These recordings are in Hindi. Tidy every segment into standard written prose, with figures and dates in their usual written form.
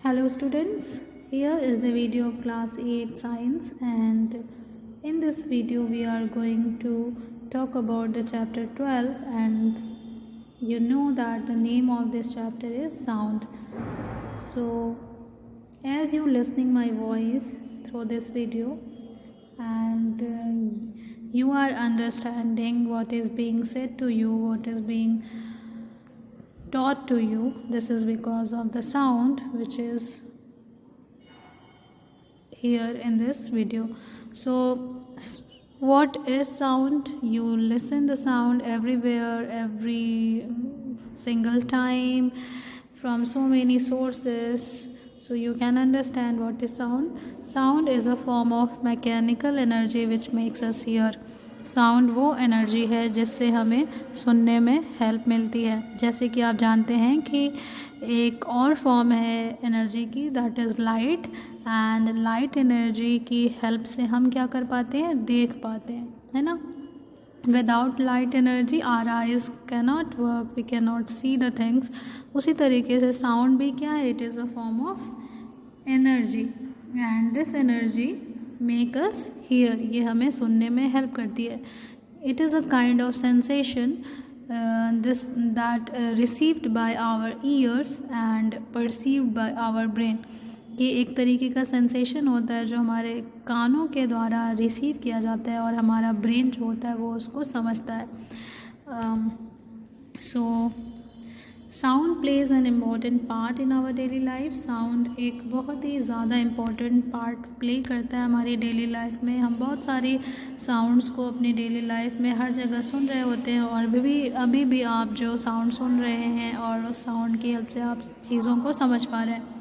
Hello students, here is the video of class 8 science, and in this video we are going to talk about the chapter 12, and you know that the name of this chapter is sound. So as you listening my voice through this video and you are understanding what is being said to you, what is being taught to you, this is because of the sound which is here in this video. So what is sound? You listen the sound everywhere, every single time, from so many sources, so you can understand what is sound. Sound is a form of mechanical energy which makes us hear. Sound वो एनर्जी है जिससे हमें सुनने में हेल्प मिलती है। जैसे कि आप जानते हैं कि एक और फॉर्म है एनर्जी की, that is light, and light energy की हेल्प से हम क्या कर पाते हैं, देख पाते हैं, है ना। Without light energy our eyes can not work, we can not see the things. उसी तरीके से साउंड भी क्या है, it is a form of energy, and this energy make us hear, ये हमें सुनने में हेल्प करती है। It is a kind of sensation this that received by our ears and perceived by our brain. ये एक तरीके का सेंसेशन होता है जो हमारे कानों के द्वारा रिसीव किया जाता है और हमारा ब्रेन जो होता है वो उसको समझता है। So sound plays an important part in our daily life. Sound एक बहुत ही ज़्यादा इम्पॉर्टेंट पार्ट प्ले करता है हमारी डेली लाइफ में। हम बहुत सारी साउंड्स को अपनी डेली लाइफ में हर जगह सुन रहे होते हैं, और अभी भी आप जो साउंड सुन रहे हैं और उस साउंड की हेल्प से आप चीज़ों को समझ पा रहे हैं।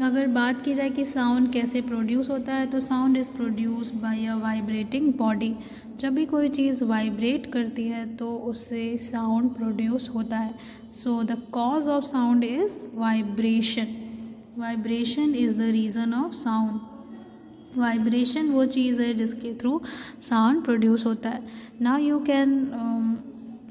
अगर बात की जाए कि साउंड कैसे प्रोड्यूस होता है, तो sound is produced bye a vibrating body. जब भी कोई चीज़ वाइब्रेट करती है तो उससे साउंड प्रोड्यूस होता है। So the cause of sound is vibration. Vibration is the reason of sound. Vibration वो चीज़ है जिसके थ्रू साउंड प्रोड्यूस होता है। Now you can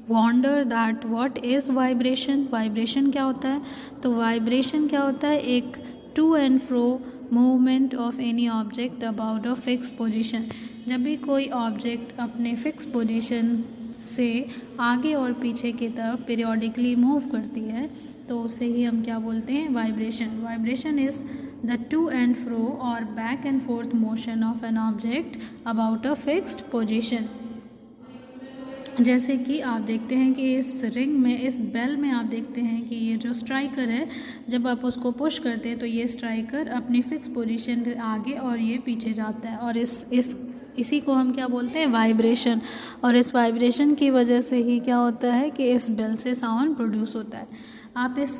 wonder that what is vibration. Vibration क्या होता है? तो वाइब्रेशन क्या होता है, एक to and fro movement of any object about a fix position. जब भी कोई ऑब्जेक्ट अपने फिक्स पोजीशन से आगे और पीछे की तरफ पीरियोडिकली मूव करती है तो उसे ही हम क्या बोलते हैं, vibration. Vibration is the to and fro or back and forth motion of an object about a fixed position. जैसे कि आप देखते हैं कि इस रिंग में, इस बेल में आप देखते हैं कि ये जो स्ट्राइकर है, जब आप उसको पुश करते हैं तो ये स्ट्राइकर अपनी फिक्स पोजीशन से आगे और ये पीछे जाता है, और इसी को हम क्या बोलते हैं, वाइब्रेशन। और इस वाइब्रेशन की वजह से ही क्या होता है कि इस बेल से साउंड प्रोड्यूस होता है। आप इस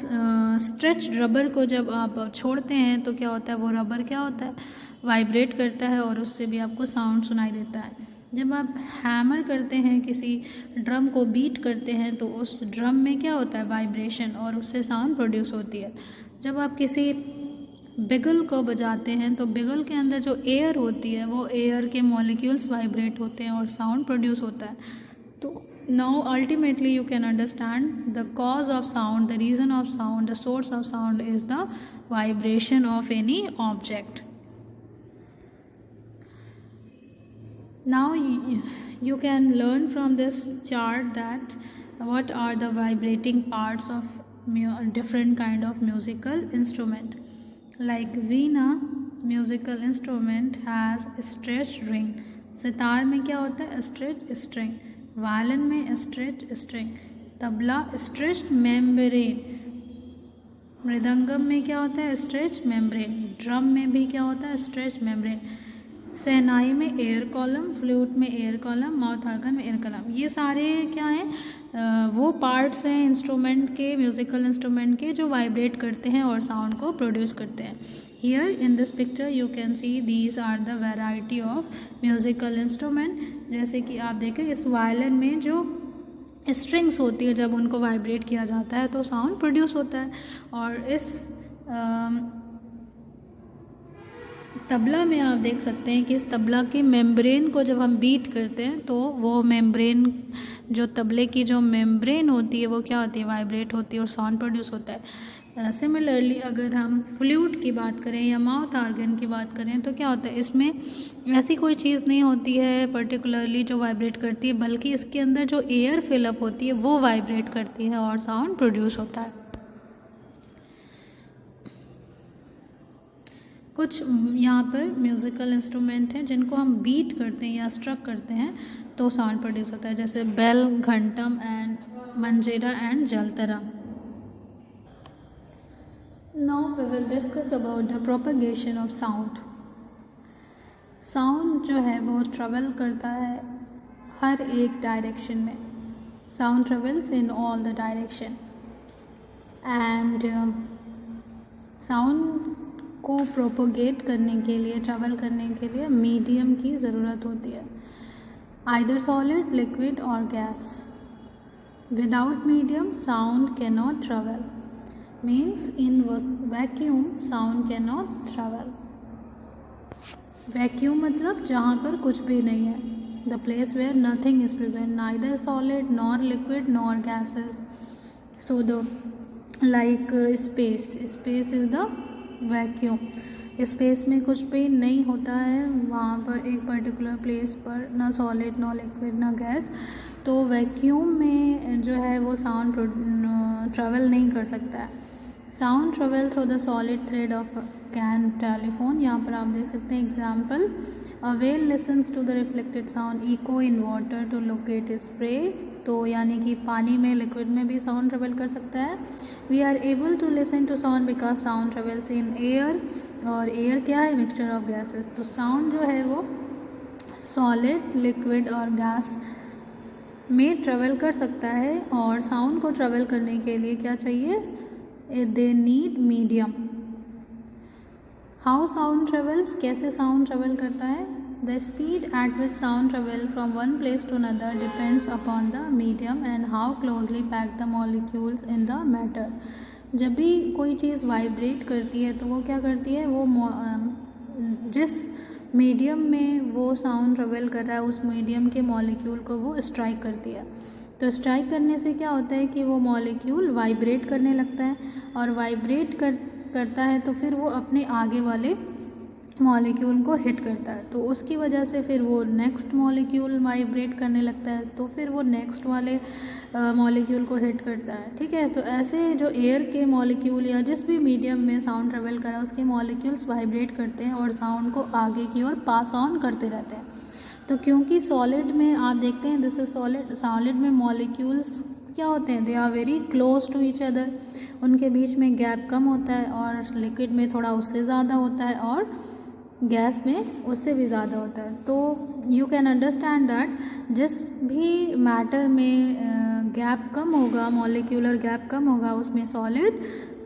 स्ट्रेच रबर को जब आप छोड़ते हैं तो क्या होता है, वो रबर क्या होता है, वाइब्रेट करता है और उससे भी आपको साउंड सुनाई देता है। जब आप हैमर करते हैं, किसी ड्रम को बीट करते हैं, तो उस ड्रम में क्या होता है, वाइब्रेशन, और उससे साउंड प्रोड्यूस होती है। जब आप किसी बिगल को बजाते हैं तो बिगल के अंदर जो एयर होती है वो एयर के मॉलिक्यूल्स वाइब्रेट होते हैं और साउंड प्रोड्यूस होता है। तो now ultimately you can understand the cause of sound, the reason of sound, the source of sound is the vibration of any object. Now you can learn from this chart that what are the vibrating parts of different kind of musical instrument. Like veena musical instrument has stretched ring. Sitar में क्या होता है, stretched string. वायलिन में stretched string. Tabla stretched membrane. Mridangam में क्या होता है, stretched membrane. ड्रम में भी क्या होता है, stretched membrane. शहनाई में एयर कॉलम, फ्लूट में एयर कॉलम, माउथ ऑर्गन में एयर कॉलम। ये सारे क्या हैं, वो पार्ट्स हैं इंस्ट्रूमेंट के, म्यूज़िकल इंस्ट्रूमेंट के, जो वाइब्रेट करते हैं और साउंड को प्रोड्यूस करते हैं। Here in this picture you can see these are the variety of musical instrument. जैसे कि आप देखें, इस वायलिन में जो स्ट्रिंग्स होती है, जब उनको वाइब्रेट किया जाता है तो साउंड प्रोड्यूस होता है। और इस तबला में आप देख सकते हैं कि इस तबला की मेम्ब्रेन को जब हम बीट करते हैं तो वो मेम्ब्रेन, जो तबले की जो मेम्ब्रेन होती है वो क्या होती है, वाइब्रेट होती है और साउंड प्रोड्यूस होता है। सिमिलरली अगर हम फ्लूट की बात करें या माउथ ऑर्गन की बात करें तो क्या होता है, इसमें ऐसी कोई चीज़ नहीं होती है पर्टिकुलरली जो वाइब्रेट करती है, बल्कि इसके अंदर जो एयर फिलअप होती है वो वाइब्रेट करती है और साउंड प्रोड्यूस होता है। कुछ यहाँ पर म्यूज़िकल इंस्ट्रूमेंट हैं जिनको हम बीट करते हैं या स्ट्रक करते हैं तो साउंड प्रोड्यूस होता है, जैसे बेल, घंटम एंड मंजीरा एंड जलतरा। Now we will discuss about the propagation of sound. Sound जो है वो ट्रेवल करता है हर एक डायरेक्शन में। Sound travels in all the direction and sound को प्रोपोगेट करने के लिए, ट्रेवल करने के लिए मीडियम की ज़रूरत होती है, आइदर सॉलिड, लिक्विड और gas. Without medium sound can not travel, means in vacuum sound cannot travel. Vacuum मतलब जहाँ पर कुछ भी नहीं है, the place where nothing is present, neither solid nor liquid nor gases. So the like space is the vacuum. Space में कुछ भी नहीं होता है, वहाँ पर एक पर्टिकुलर प्लेस पर ना सॉलिड ना लिक्विड ना गैस, तो वैक्यूम में जो है वो साउंड ट्रेवल नहीं कर सकता है। Sound travel through the solid thread of can telephone. यहाँ पर आप देख सकते हैं example, a whale listens to the reflected sound echo in water to locate spray. तो यानी कि पानी में, लिक्विड में भी साउंड ट्रेवल कर सकता है। We are able to listen to sound because sound travels in air, और एयर क्या है, मिक्सचर ऑफ गैसेस। तो साउंड जो है वो सॉलिड, लिक्विड और गैस में ट्रेवल कर सकता है, और साउंड को ट्रेवल करने के लिए क्या चाहिए, they need medium. How sound travels, कैसे साउंड ट्रेवल करता है, the speed at which sound travel from one place to another depends upon the medium and how closely pack the molecules in the matter. जब भी कोई चीज़ वाइब्रेट करती है तो वो क्या करती है, वो जिस मीडियम में वो साउंड ट्रेवल कर रहा है उस मीडियम के मॉलिक्यूल को वो स्ट्राइक करती है। तो स्ट्राइक करने से क्या होता है कि वो मॉलिक्यूल वाइब्रेट करने लगता है, और वाइब्रेट करता है तो फिर वो अपने आगे वाले मॉलिक्यूल को हिट करता है, तो उसकी वजह से फिर वो नेक्स्ट मॉलिक्यूल वाइब्रेट करने लगता है, तो फिर वो नेक्स्ट वाले मॉलिक्यूल को हिट करता है। ठीक है, तो ऐसे जो एयर के मॉलिक्यूल या जिस भी मीडियम में साउंड ट्रेवल करा उसके मॉलिक्यूल्स वाइब्रेट करते हैं और साउंड को आगे की ओर पास ऑन करते रहते हैं। तो क्योंकि सॉलिड में आप देखते हैं, दिस इज सॉलिड, सॉलिड में मॉलिक्यूल्स क्या होते हैं, they are very close to each other, उनके बीच में गैप कम होता है, और लिक्विड में थोड़ा उससे ज़्यादा होता है और गैस में उससे भी ज़्यादा होता है। तो यू कैन अंडरस्टैंड दैट जिस भी मैटर में गैप कम होगा, मॉलिक्यूलर गैप कम होगा, उसमें सॉलिड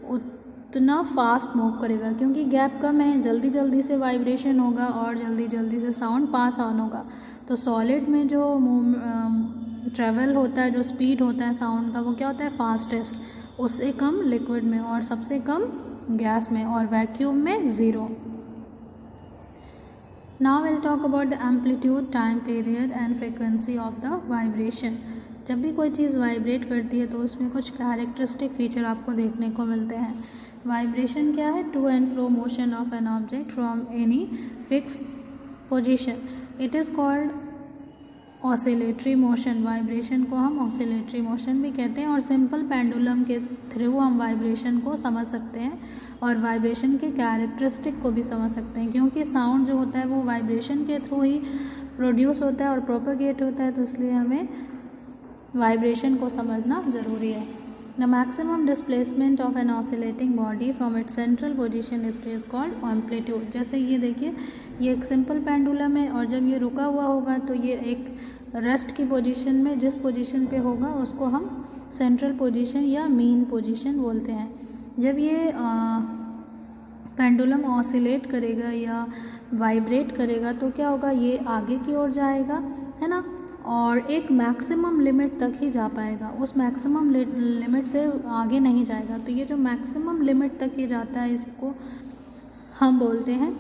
उतना फास्ट मूव करेगा, क्योंकि गैप कम है, जल्दी जल्दी से वाइब्रेशन होगा और जल्दी जल्दी से साउंड पास ऑन होगा। तो सॉलिड में जो ट्रैवल होता है, जो स्पीड होता है साउंड का, वो क्या होता है, फास्टेस्ट, उससे कम लिक्विड में और सबसे कम गैस में, और वैक्यूम में zero. Now will talk about the amplitude, time period and frequency of the vibration. जब भी कोई चीज़ वाइब्रेट करती है तो उसमें कुछ कैरेक्टरिस्टिक फीचर आपको देखने को मिलते हैं। वाइब्रेशन क्या है, to and fro motion of an object from any fixed position, it is called oscillatory motion. Vibration को हम ऑसिलेटरी मोशन भी कहते हैं, और सिंपल पेंडुलम के थ्रू हम वाइब्रेशन को समझ सकते हैं और वाइब्रेशन के कैरेक्टरिस्टिक को भी समझ सकते हैं, क्योंकि साउंड जो होता है वो वाइब्रेशन के थ्रू ही प्रोड्यूस होता है और प्रोपेगेट होता है, तो इसलिए हमें वाइब्रेशन को समझना ज़रूरी है। The maximum displacement of an oscillating body from its central position is called amplitude. जैसे ये देखिए, ये एक सिंपल पेंडुलम है, और जब ये रुका हुआ होगा तो ये एक रेस्ट की पोजीशन में, जिस पोजीशन पे होगा उसको हम सेंट्रल पोजीशन या मीन पोजीशन बोलते हैं। जब ये पेंडुलम ऑसिलेट करेगा या वाइब्रेट करेगा तो क्या होगा, ये आगे की ओर जाएगा, है ना, और एक मैक्सिमम लिमिट तक ही जा पाएगा, उस मैक्सिमम लिमिट से आगे नहीं जाएगा। तो ये जो मैक्सिमम लिमिट तक ये जाता है इसको हम बोलते हैं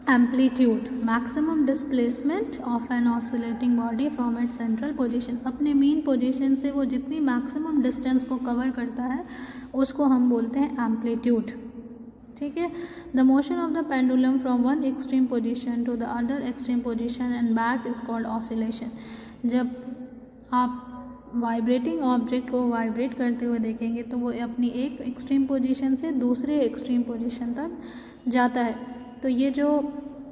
amplitude, maximum displacement of an oscillating body from its central position, अपने मेन पोजीशन से वो जितनी मैक्सिमम डिस्टेंस को कवर करता है उसको हम बोलते हैं एम्पलीट्यूड। ठीक है। The motion of the pendulum from one extreme position to the other extreme position and back is called oscillation. जब आप वाइब्रेटिंग ऑब्जेक्ट को वाइब्रेट करते हुए देखेंगे तो वो अपनी एक एक्सट्रीम पोजीशन से दूसरे एक्सट्रीम पोजीशन तक जाता है। तो ये जो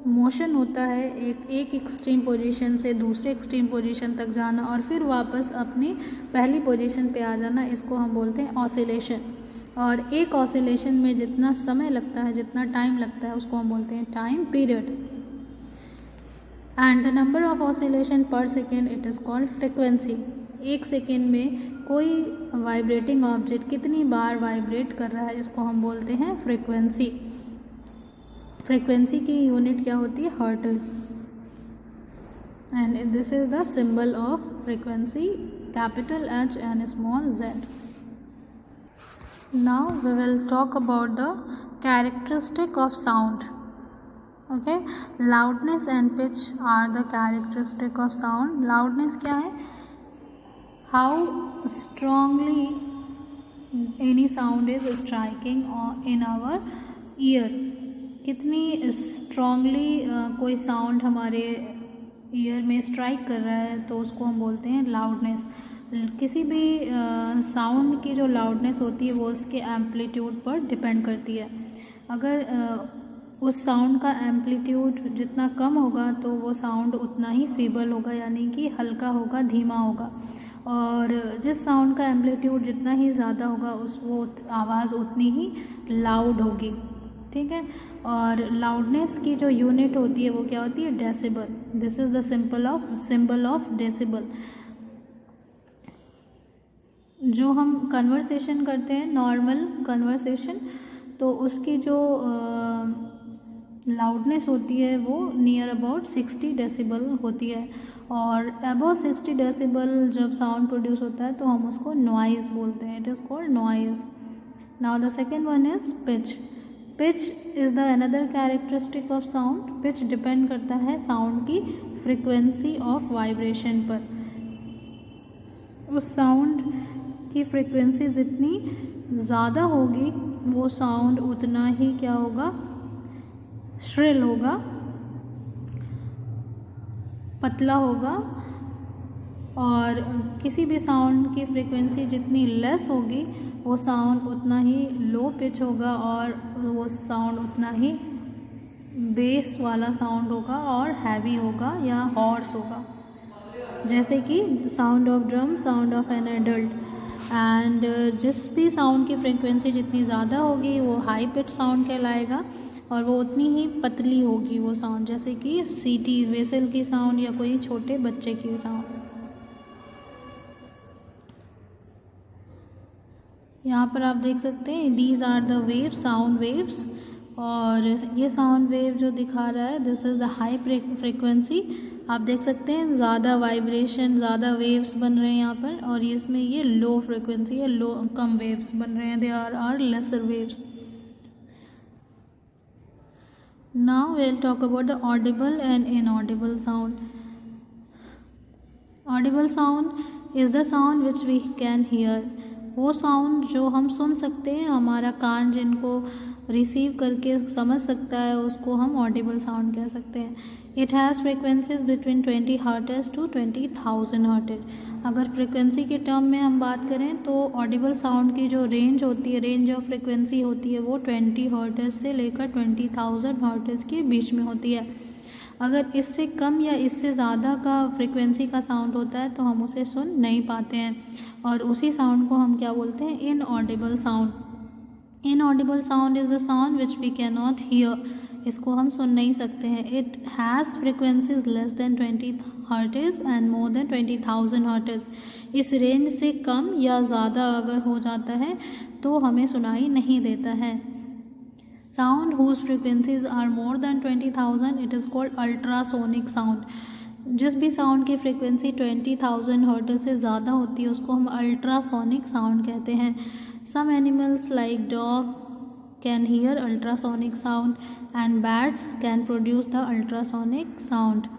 मोशन होता है एक एक्सट्रीम पोजीशन से दूसरे एक्सट्रीम पोजीशन तक जाना और फिर वापस अपनी पहली पोजीशन पे आ जाना, इसको हम बोलते हैं ऑसिलेशन। और एक ऑसिलेशन में जितना समय लगता है, जितना टाइम लगता है, उसको हम बोलते हैं time period. And the number of oscillation पर second it is called frequency. एक सेकेंड में कोई वाइब्रेटिंग ऑब्जेक्ट कितनी बार वाइब्रेट कर रहा है, इसको हम बोलते हैं फ्रिक्वेंसी। फ्रिक्वेंसी की यूनिट क्या होती है? Hertz. And this is the symbol of frequency, capital H and small z. Now we will talk about the characteristic of sound. Okay, loudness and pitch are the characteristic of sound. Loudness क्या है? How strongly any sound is striking in our ear. कितनी स्ट्रांगली कोई साउंड हमारे ईयर में स्ट्राइक कर रहा है तो उसको हम बोलते हैं लाउडनेस। किसी भी साउंड की जो लाउडनेस होती है वो उसके एम्पलीट्यूड पर डिपेंड करती है। अगर उस साउंड का एम्पलीट्यूड जितना कम होगा तो वो साउंड उतना ही फीबल होगा, यानी कि हल्का होगा, धीमा होगा। और जिस साउंड का एम्पलीट्यूड जितना ही ज़्यादा होगा वो आवाज़ उतनी ही लाउड होगी। ठीक है। और लाउडनेस की जो यूनिट होती है वो क्या होती है? Decibel. This is the symbol of decibel. जो हम कन्वर्सेशन करते हैं, नॉर्मल कन्वर्सेशन, तो उसकी जो लाउडनेस होती है वो नियर अबाउट 60 डेसिबल होती है। और अबाउ 60 डेसिबल जब साउंड प्रोड्यूस होता है तो हम उसको नॉइज़ बोलते हैं। It is called noise. Now the second one is pitch. Pitch is the another characteristic of sound. Pitch depend करता है साउंड की फ्रिक्वेंसी ऑफ वाइब्रेशन पर। उस साउंड की फ्रिक्वेंसी जितनी ज़्यादा होगी वो साउंड उतना ही क्या होगा? श्रिल होगा, पतला होगा। और किसी भी साउंड की फ्रिक्वेंसी जितनी लेस होगी वो साउंड उतना ही लो पिच होगा और वो साउंड उतना ही बेस वाला साउंड होगा और हैवी होगा या हॉर्स होगा, जैसे कि sound of drum, sound of an adult. And जिस भी साउंड की फ्रिक्वेंसी जितनी ज़्यादा होगी वो हाई पिच साउंड कहलाएगा और वो उतनी ही पतली होगी वो साउंड, जैसे कि सीटी, वेसल की साउंड या कोई छोटे बच्चे की साउंड। यहाँ पर आप देख सकते हैं these are the waves, sound waves. और ये साउंड वेव जो दिखा रहा है this is the high frequency. आप देख सकते हैं ज़्यादा वाइब्रेशन, ज़्यादा वेव्स बन रहे हैं यहाँ पर। और इसमें ये लो फ्रिक्वेंसी है, लो कम वेव्स बन रहे हैं, they are lesser waves. Now we will talk about the audible and inaudible sound. Audible sound is the sound which we can hear. वो साउंड जो हम सुन सकते हैं, हमारा कान जिनको रिसीव करके समझ सकता है, उसको हम ऑडिबल साउंड कह सकते हैं। It has frequencies between 20 hertz to 20,000 hertz. अगर फ्रिक्वेंसी के टर्म में हम बात करें तो ऑडिबल साउंड की जो रेंज होती है, रेंज ऑफ फ्रिक्वेंसी होती है, वो 20 हर्ट्ज से लेकर 20,000 हर्ट्ज के बीच में होती है। अगर इससे कम या इससे ज़्यादा का फ्रिक्वेंसी का साउंड होता है तो हम उसे सुन नहीं पाते हैं और उसी साउंड को हम क्या बोलते हैं? Inaudible sound. Inaudible sound is the sound which we can not hear. इसको हम सुन नहीं सकते हैं। It has frequencies less than 20 hertz and more than 20,000 hertz. इस रेंज से कम या ज़्यादा अगर हो जाता है तो हमें सुनाई नहीं देता है। Sound whose frequencies are more than 20,000 it is called ultrasonic sound। जिस भी साउंड की फ्रिक्वेंसी 20,000 हर्ट्ज से ज़्यादा होती है उसको हम अल्ट्रासोनिक साउंड कहते हैं। Some animals like dog, can hear ultrasonic sound and bats can produce the ultrasonic sound.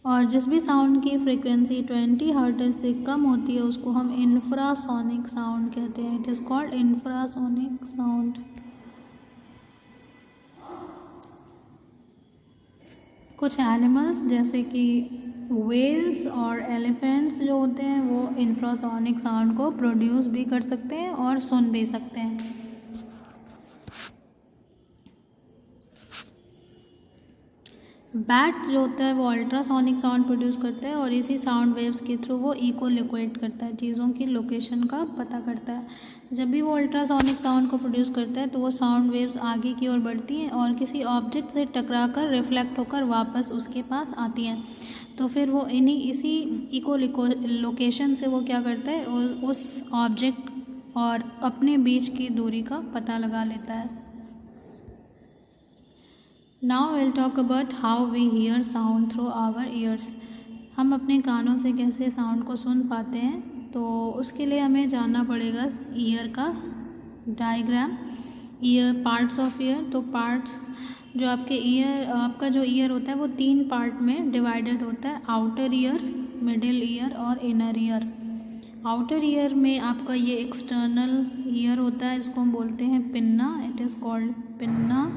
और जिस भी साउंड की फ्रीक्वेंसी 20 हर्ट्ज से कम होती है उसको हम इंफ्रासोनिक साउंड कहते हैं. It is called infrasonic sound. कुछ एनिमल्स जैसे कि व्हेल्स और एलिफेंट्स जो होते हैं वो इंफ्रासोनिक साउंड को प्रोड्यूस भी कर सकते हैं और सुन भी सकते हैं. बैट जो होता है वो अल्ट्रासोनिक साउंड प्रोड्यूस करता है और इसी साउंड वेव्स के थ्रू वो इको लोकेट करता है, चीज़ों की लोकेशन का पता करता है. जब भी वो अल्ट्रासोनिक साउंड को प्रोड्यूस करता है तो वो साउंड वेव्स आगे की ओर बढ़ती हैं और किसी ऑब्जेक्ट से टकराकर रिफ्लेक्ट होकर वापस उसके पास आती हैं. तो फिर वो इसी इको लोकेशन से वो क्या करता है, उस ऑब्जेक्ट और अपने बीच की दूरी का पता लगा लेता है. Now we'll talk about how we hear sound through our ears. हम अपने कानों से कैसे साउंड को सुन पाते हैं, तो उसके लिए हमें जानना पड़ेगा ईयर का diagram. Year, parts of year. तो पार्ट्स जो आपका जो ईयर होता है वो 3 पार्ट में डिवाइडेड होता है. आउटर ईयर, मिडिल ईयर और इनर ईयर. आउटर ईयर में आपका ये एक्सटर्नल ईयर होता है, इसको हम बोलते हैं pinna. It is called pinna.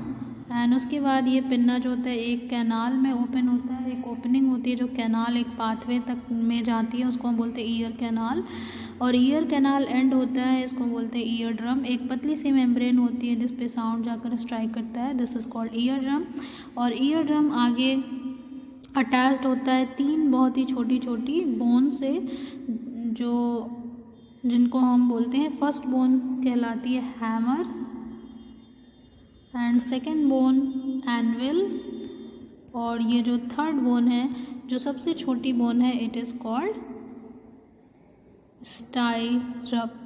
And उसके बाद ये पिन्ना जो होता है एक कैनाल में ओपन होता है, एक ओपनिंग होती है जो कैनाल एक पाथवे तक में जाती है, उसको हम बोलते हैं ईयर कैनाल. और ईयर कैनाल एंड होता है, इसको बोलते हैं ईयर ड्रम. एक पतली सी मेम्ब्रेन होती है जिस पे साउंड जाकर स्ट्राइक करता है, this is called ear drum. और ईयर ड्रम आगे अटैच्ड होता है 3 बहुत ही छोटी छोटी बोन से, जिनको हम बोलते हैं फर्स्ट बोन कहलाती है hammer and second bone anvil. और ये जो थर्ड बोन है, जो सबसे छोटी बोन है, इट इज़ कॉल्ड स्टाइरप.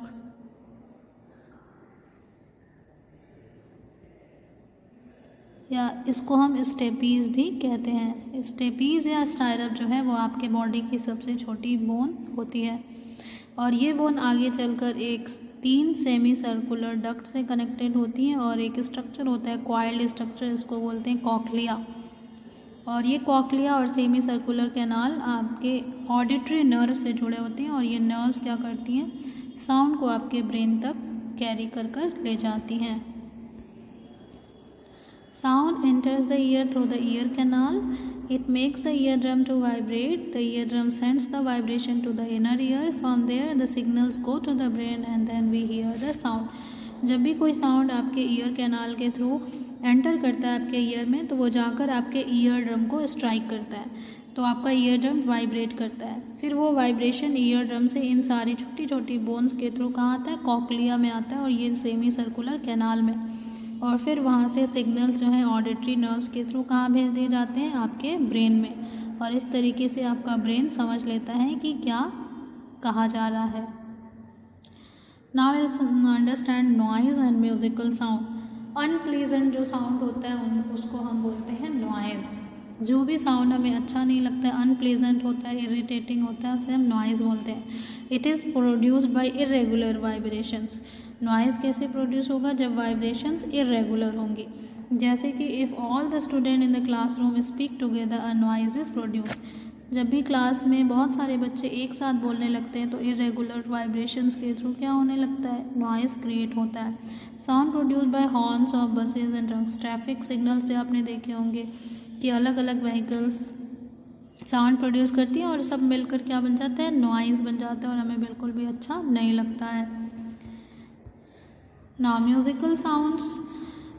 या इसको हम स्टेपीज भी कहते हैं. स्टेपीज या स्टाइरप जो है वो आपके बॉडी की सबसे छोटी बोन होती है. और ये बोन आगे चलकर एक 3 सेमी सर्कुलर डक्ट से कनेक्टेड होती हैं और एक स्ट्रक्चर होता है कॉइल्ड स्ट्रक्चर, इसको बोलते हैं कॉक्लिया. और ये कॉक्लिया और सेमी सर्कुलर कैनाल आपके ऑडिटरी नर्व से जुड़े होते हैं और ये नर्व्स क्या करती हैं, साउंड को आपके ब्रेन तक कैरी कर ले जाती हैं. Sound enters the ear through the ear canal. It makes the eardrum to vibrate. The eardrum sends the vibration to the inner ear. From there, the signals go to the brain and then we hear the sound. जब भी कोई साउंड आपके ईयर कैनाल के थ्रू एंटर करता है आपके ईयर में, तो वो जाकर आपके ईयर ड्रम को स्ट्राइक करता है, तो आपका ईयर ड्रम वाइब्रेट करता है. फिर वो वाइब्रेशन ईयर ड्रम से इन सारी छोटी छोटी बोन्स के थ्रू कहाँ आता है, कॉक्लिया में आता है और ये सेमी सर्कुलर कैनाल में. और फिर वहाँ से सिग्नल्स जो हैं ऑडिटरी नर्व्स के थ्रू कहाँ भेज दिए जाते हैं, आपके ब्रेन में. और इस तरीके से आपका ब्रेन समझ लेता है कि क्या कहा जा रहा है. Now let's understand noise and musical sound. Unpleasant जो साउंड होता है उसको हम बोलते हैं नॉइज़. जो भी साउंड हमें अच्छा नहीं लगता है, अनप्लीजेंट होता है, इरिटेटिंग होता है, उसे हम नॉइज़ बोलते हैं. It is produced bye irregular vibrations. Noise कैसे प्रोड्यूस होगा, जब वाइब्रेशंस इरेगुलर होंगी. जैसे कि if all the student in the classroom speak together a noise is produce. जब भी क्लास में बहुत सारे बच्चे एक साथ बोलने लगते हैं तो इरेगुलर वाइब्रेशंस के थ्रू क्या होने लगता है, नॉइज़ क्रिएट होता है. Sound produced by horns of buses and trucks. Traffic signals पे आपने देखे होंगे कि अलग अलग व्हीकल्स साउंड प्रोड्यूस करती हैं और सब मिलकर क्या बन जाता है, नॉइज़ बन जाता है और हमें बिल्कुल भी अच्छा नहीं लगता है. नाउ म्यूज़िकल साउंड्स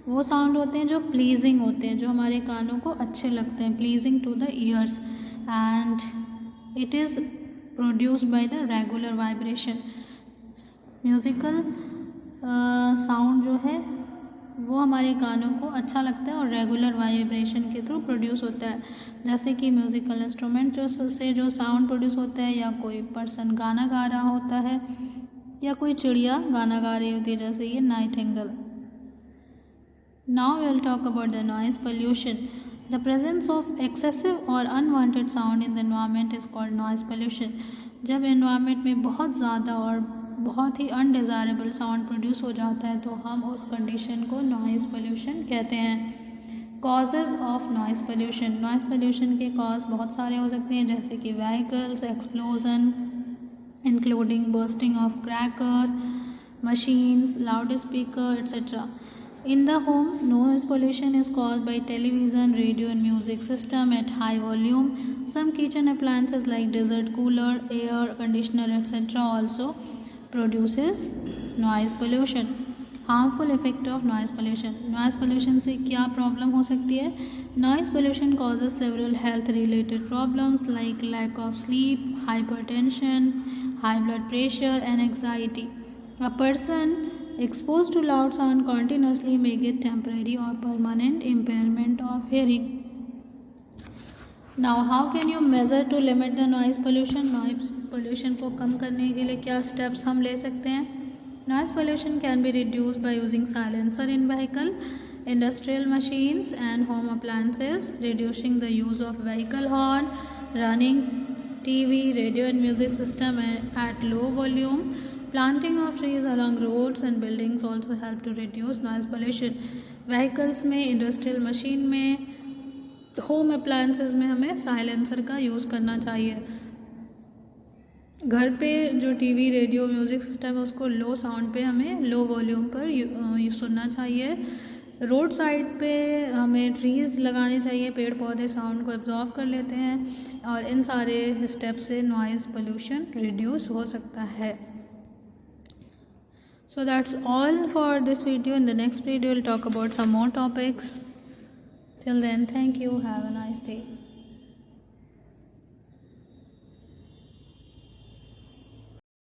वो साउंड होते हैं जो प्लीजिंग होते हैं, जो हमारे कानों को अच्छे लगते हैं, pleasing to the ears, and it is produced by the regular vibration. Musical sound जो है वो हमारे कानों को अच्छा लगता है और रेगुलर वाइब्रेशन के थ्रू प्रोड्यूस होता है. जैसे कि म्यूज़िकल इंस्ट्रूमेंट से जो साउंड प्रोड्यूस होता है, या कोई पर्सन गाना गा रहा होता है, या कोई चिड़िया गाना गा रही होती है, जैसे ये nightingale. Now we will talk about the noise pollution. The presence of excessive or unwanted sound in the environment is called noise pollution. जब एनवायरनमेंट में बहुत ज़्यादा और बहुत ही अनडिज़ायरेबल साउंड प्रोड्यूस हो जाता है, तो हम उस कंडीशन को नॉइज़ पोल्यूशन कहते हैं। Causes of noise pollution. Noise pollution के कॉज बहुत सारे हो सकते हैं, जैसे कि vehicles, explosion including bursting of cracker, machines, loudspeaker, etc. In the home, noise pollution is caused by television, radio, and music system at high volume. Some kitchen appliances like dessert cooler, air conditioner, etc. also produces noise pollution. Harmful effect of noise pollution. Noise pollution से क्या problem हो सकती है? Noise pollution causes several health related problems like lack of sleep, hypertension, high blood pressure, and anxiety. A person exposed to loud sound continuously may get temporary or permanent impairment of hearing. Now, how can you measure to limit the noise pollution? Noise pollution को कम करने के लिए क्या steps हम ले सकते हैं? Noise pollution can be reduced by using silencer in vehicle, industrial machines and home appliances, reducing the use of vehicle horn, running TV, radio and music system at low volume. Planting of trees along roads and buildings also help to reduce noise pollution. Vehicles में, industrial machine में, होम अप्लायंसेस में हमें साइलेंसर का यूज़ करना चाहिए। घर पे जो टीवी, रेडियो, म्यूज़िक सिस्टम है उसको लो साउंड पे हमें लो वॉल्यूम पर सुनना चाहिए। रोड साइड पे हमें ट्रीज़ लगाने चाहिए, पेड़ पौधे साउंड को एब्जॉर्ब कर लेते हैं और इन सारे स्टेप से नॉइज़ पोल्यूशन रिड्यूस हो सकता है। So that's all for this video. In the next video we'll talk about some more topics. Till then, thank you. Have a nice day.